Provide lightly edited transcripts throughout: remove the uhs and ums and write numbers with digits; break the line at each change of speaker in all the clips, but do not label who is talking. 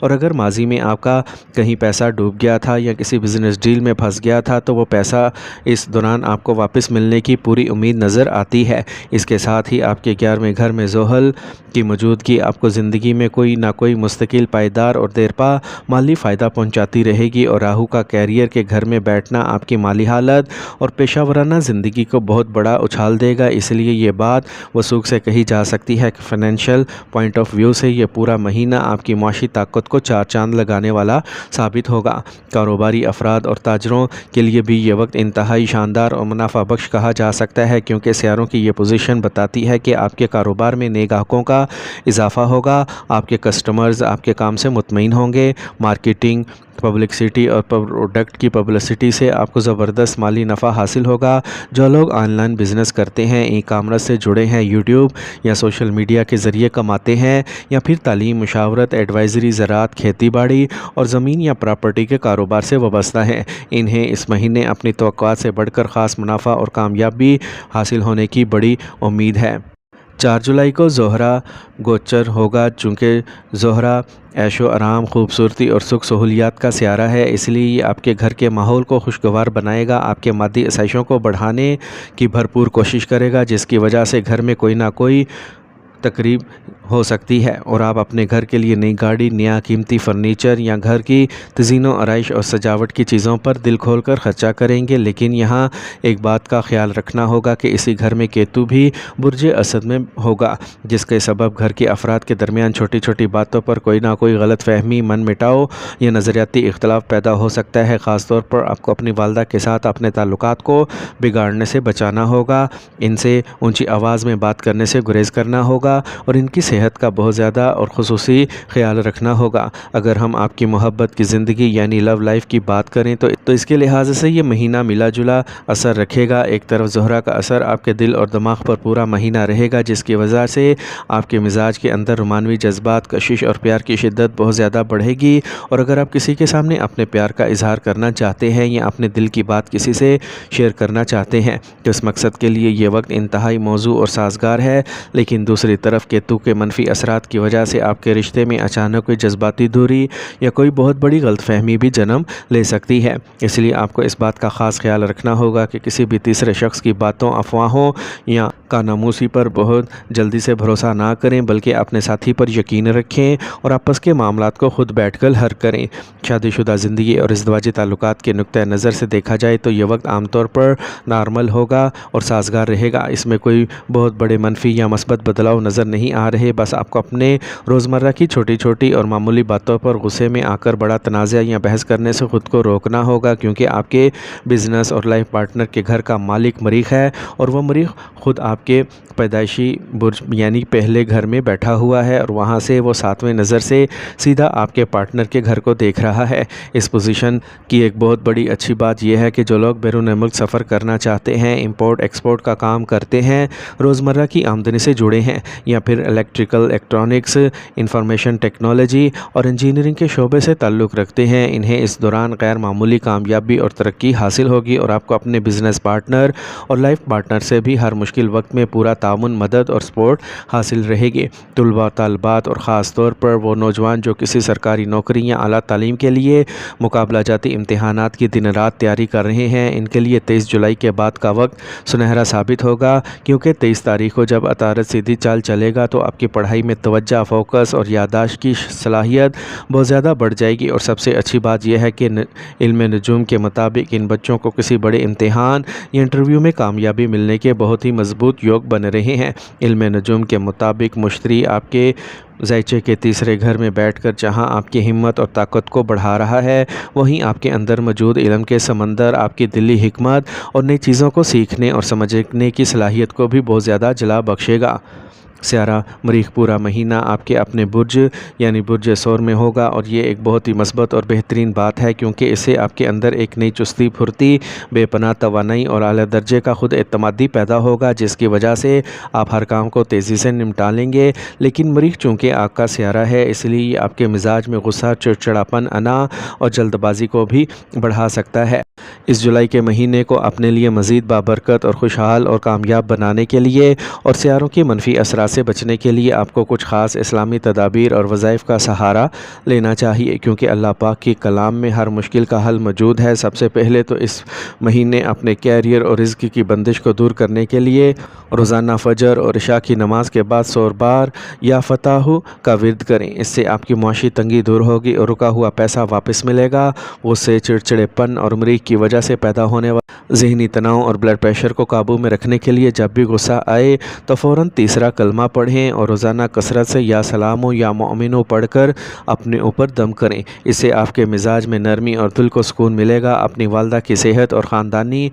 اور اگر ماضی میں آپ کا کہیں پیسہ ڈوب گیا تھا یا کسی بزنس ڈیل میں پھنس گیا تھا تو وہ پیسہ اس دوران آپ کو واپس ملنے کی پوری امید نظر آتی ہے۔ اس کے ساتھ ہی آپ کے 11ویں گھر میں زحل کی موجودگی آپ کو زندگی میں کوئی نہ کوئی مستقل، پائیدار اور دیرپا مالی فائدہ پہنچاتی رہے گی، اور راہو کا کیریئر کے گھر میں بیٹھنا آپ کی مالی حالت اور پیشہ ورانہ زندگی کو بہت بڑا اچھال دے گا۔ اس لیے یہ بات وثوق سے کہی جا سکتی ہے کہ فائنینشیل پوائنٹ آف ویو سے یہ پورا مہینہ آپ کی معاشی طاقت کو چار چاند لگانے والا ثابت ہوگا۔ کاروباری افراد اور تاجروں کے لیے بھی یہ وقت انتہائی شاندار اور منافع بخش کہا جا سکتا ہے، کیونکہ سیاروں کی یہ پوزیشن بتاتی ہے کہ آپ کے کاروبار میں نئے گاہکوں کا اضافہ ہوگا، آپ کے کسٹمرز آپ کے کام سے مطمئن ہوں گے، مارکیٹنگ، پبلکسٹی اور پروڈکٹ کی پبلسٹی سے آپ کو زبردست مالی نفع حاصل ہوگا۔ جو لوگ آن لائن بزنس کرتے ہیں، ای کامرس سے جڑے ہیں، یوٹیوب یا سوشل میڈیا کے ذریعے کماتے ہیں، یا پھر تعلیم، مشاورت، ایڈوائزری، زراعت، کھیتی باڑی اور زمین یا پراپرٹی کے کاروبار سے وابستہ ہیں، انہیں اس مہینے اپنی توقعات سے بڑھ کر خاص منافع اور کامیابی حاصل ہونے کی بڑی امید ہے۔ 4 جولائی کو زہرہ گوچر ہوگا۔ چونکہ زہرہ عیش و آرام، خوبصورتی اور سکھ سہولیات کا سیارہ ہے، اس لیے یہ آپ کے گھر کے ماحول کو خوشگوار بنائے گا، آپ کے مادی آسائشوں کو بڑھانے کی بھرپور کوشش کرے گا، جس کی وجہ سے گھر میں کوئی نہ کوئی تقریب ہو سکتی ہے، اور آپ اپنے گھر کے لیے نئی گاڑی، نیا قیمتی فرنیچر یا گھر کی تزئین و آرائش اور سجاوٹ کی چیزوں پر دل کھول کر خرچہ کریں گے۔ لیکن یہاں ایک بات کا خیال رکھنا ہوگا کہ اسی گھر میں کیتو بھی برج اسد میں ہوگا، جس کے سبب گھر کے افراد کے درمیان چھوٹی چھوٹی باتوں پر کوئی نہ کوئی غلط فہمی، من مٹاؤ یا نظریاتی اختلاف پیدا ہو سکتا ہے۔ خاص طور پر آپ کو اپنی والدہ کے ساتھ اپنے تعلقات کو بگاڑنے سے بچانا ہوگا، ان سے اونچی آواز میں بات کرنے سے گریز کرنا ہوگا، اور ان کی صحت کا بہت زیادہ اور خصوصی خیال رکھنا ہوگا۔ اگر ہم آپ کی محبت کی زندگی یعنی لو لائف کی بات کریں تو اس کے لحاظ سے یہ مہینہ ملا جلا اثر رکھے گا۔ ایک طرف زہرہ کا اثر آپ کے دل اور دماغ پر پورا مہینہ رہے گا، جس کی وجہ سے آپ کے مزاج کے اندر رومانوی جذبات، کشش اور پیار کی شدت بہت زیادہ بڑھے گی، اور اگر آپ کسی کے سامنے اپنے پیار کا اظہار کرنا چاہتے ہیں یا اپنے دل کی بات کسی سے شیئر کرنا چاہتے ہیں تو اس مقصد کے لیے یہ وقت انتہائی موزوں اور سازگار ہے۔ لیکن دوسری طرف کیتو کے منفی اثرات کی وجہ سے آپ کے رشتے میں اچانک کوئی جذباتی دوری یا کوئی بہت بڑی غلط فہمی بھی جنم لے سکتی ہے، اس لیے آپ کو اس بات کا خاص خیال رکھنا ہوگا کہ کسی بھی تیسرے شخص کی باتوں، افواہوں یا کاناموسی پر بہت جلدی سے بھروسہ نہ کریں، بلکہ اپنے ساتھی پر یقین رکھیں اور آپس کے معاملات کو خود بیٹھ کر حل کریں۔ شادی شدہ زندگی اور ازدواجی تعلقات کے نقطہ نظر سے دیکھا جائے تو یہ وقت عام طور پر نارمل ہوگا اور سازگار رہے گا، اس میں کوئی بہت بڑے منفی یا مثبت بدلاؤ نظر نہیں آ رہے۔ بس آپ کو اپنے روزمرہ کی چھوٹی چھوٹی اور معمولی باتوں پر غصے میں آ کر بڑا تنازع یا بحث کرنے سے خود کو روکنا ہوگا، کیونکہ آپ کے بزنس اور لائف پارٹنر کے گھر کا مالک مریخ ہے، اور وہ مریخ خود آپ کے پیدائشی برج یعنی پہلے گھر میں بیٹھا ہوا ہے، اور وہاں سے وہ 7ویں نظر سے سیدھا آپ کے پارٹنر کے گھر کو دیکھ رہا ہے۔ اس پوزیشن کی ایک بہت بڑی اچھی بات یہ ہے کہ جو لوگ بیرون ملک سفر کرنا چاہتے ہیں، امپورٹ ایکسپورٹ کا کام کرتے ہیں، روزمرہ کی آمدنی سے جڑے ہیں، یا پھر الیکٹریکل، الیکٹرانکس، انفارمیشن ٹیکنالوجی اور انجینئرنگ کے شعبے سے تعلق رکھتے ہیں، انہیں اس دوران غیر معمولی کامیابی اور ترقی حاصل ہوگی، اور آپ کو اپنے بزنس پارٹنر اور لائف پارٹنر سے بھی ہر مشکل وقت میں پورا تعاون، مدد اور سپورٹ حاصل رہے گی۔ طلباء، طالبات اور خاص طور پر وہ نوجوان جو کسی سرکاری نوکری یا اعلیٰ تعلیم کے لیے مقابلہ جاتی امتحانات کی دن رات تیاری کر رہے ہیں، ان کے لیے 23 جولائی کے بعد کا وقت سنہرا ثابت ہوگا، کیونکہ 23 تاریخ کو جب عطارد سیدھی چال چلے گا تو آپ کی پڑھائی میں توجہ، فوکس اور یادداشت کی صلاحیت بہت زیادہ بڑھ جائے گی، اور سب سے اچھی بات یہ ہے کہ علم نجوم کے مطابق ان بچوں کو کسی بڑے امتحان یا انٹرویو میں کامیابی ملنے کے بہت ہی مضبوط یوگ بن رہے ہیں۔ علم نجوم کے مطابق مشتری آپ کے ذائچے کے تیسرے گھر میں بیٹھ کر جہاں آپ کی ہمت اور طاقت کو بڑھا رہا ہے، وہیں آپ کے اندر موجود علم کے سمندر آپ کی دلی حکمت اور نئی چیزوں کو سیکھنے اور سمجھنے کی صلاحیت کو بھی بہت زیادہ جلا بخشے گا۔ سیارہ مریخ پورا مہینہ آپ کے اپنے برج یعنی برج ثور میں ہوگا، اور یہ ایک بہت ہی مثبت اور بہترین بات ہے، کیونکہ اسے آپ کے اندر ایک نئی چستی، پھرتی، بے پناہ توانائی اور اعلیٰ درجے کا خود اعتمادی پیدا ہوگا، جس کی وجہ سے آپ ہر کام کو تیزی سے نمٹا لیں گے۔ لیکن مریخ چونکہ یہ آگ کا سیارہ ہے، اس لیے یہ آپ کے مزاج میں غصہ، چڑچڑاپن، انا اور جلد بازی کو بھی بڑھا سکتا ہے۔ اس جولائی کے مہینے کو اپنے لیے مزید بابرکت اور خوشحال اور کامیاب بنانے کے لیے اور سیاروں کی منفی اثرات سے بچنے کے لیے آپ کو کچھ خاص اسلامی تدابیر اور وظائف کا سہارا لینا چاہیے، کیونکہ اللہ پاک کی کلام میں ہر مشکل کا حل موجود ہے۔ سب سے پہلے تو اس مہینے اپنے کیریئر اور رزق کی بندش کو دور کرنے کے لیے روزانہ فجر اور عشاء کی نماز کے بعد 100 بار یا فتح کا ورد کریں۔ اس سے آپ کی معاشی تنگی دور ہوگی اور رکا ہوا پیسہ واپس ملے گا۔ غصے، چڑچڑے پن اور مریخ کی وجہ سے پیدا ہونے والا ذہنی تناؤ اور بلڈ پریشر کو قابو میں رکھنے کے لیے جب بھی غصہ آئے تو فوراً تیسرا کلمہ پڑھیں اور روزانہ کثرت سے یا سلام یا مومنو پڑھ کر اپنے اوپر دم کریں۔ اس سے آپ کے مزاج میں نرمی اور دل کو سکون ملے گا۔ اپنی والدہ کی صحت اور خاندانی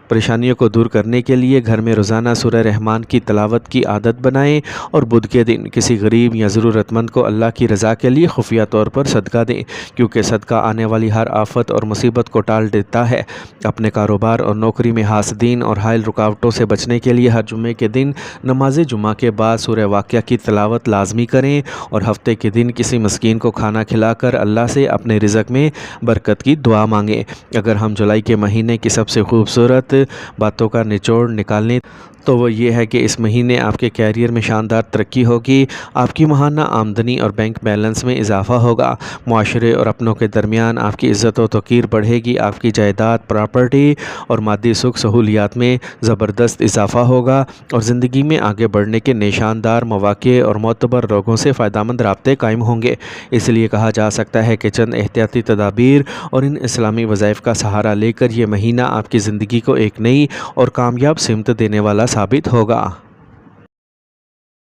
پریشانیوں کو دور کرنے کے لیے گھر میں روزانہ سورہ رحمان کی تلاوت کی عادت بنائیں اور بدھ کے دن کسی غریب یا ضرورت مند کو اللہ کی رضا کے لیے خفیہ طور پر صدقہ دیں، کیونکہ صدقہ آنے والی ہر آفت اور مصیبت کو ٹال دیتا ہے۔ اپنے کاروبار اور نوکری میں حاسدین اور حائل رکاوٹوں سے بچنے کے لیے ہر جمعے کے دن نماز جمعہ کے بعد سورہ واقعہ کی تلاوت لازمی کریں اور ہفتے کے دن کسی مسکین کو کھانا کھلا کر اللہ سے اپنے رزق میں برکت کی دعا مانگیں۔ اگر ہم جولائی کے مہینے کی سب سے خوبصورت باتوں کا نچوڑ نکالنے تو وہ یہ ہے کہ اس مہینے آپ کے کیریئر میں شاندار ترقی ہوگی، آپ کی ماہانہ آمدنی اور بینک بیلنس میں اضافہ ہوگا، معاشرے اور اپنوں کے درمیان آپ کی عزت و توقیر بڑھے گی، آپ کی جائیداد، پراپرٹی اور مادی سکھ سہولیات میں زبردست اضافہ ہوگا اور زندگی میں آگے بڑھنے کے نئے شاندار مواقع اور معتبر لوگوں سے فائدہ مند رابطے قائم ہوں گے۔ اس لیے کہا جا سکتا ہے کہ چند احتیاطی تدابیر اور ان اسلامی وظائف کا سہارا لے کر یہ مہینہ آپ کی زندگی کو ایک نئی اور کامیاب سمت دینے والا ثابت ہوگا۔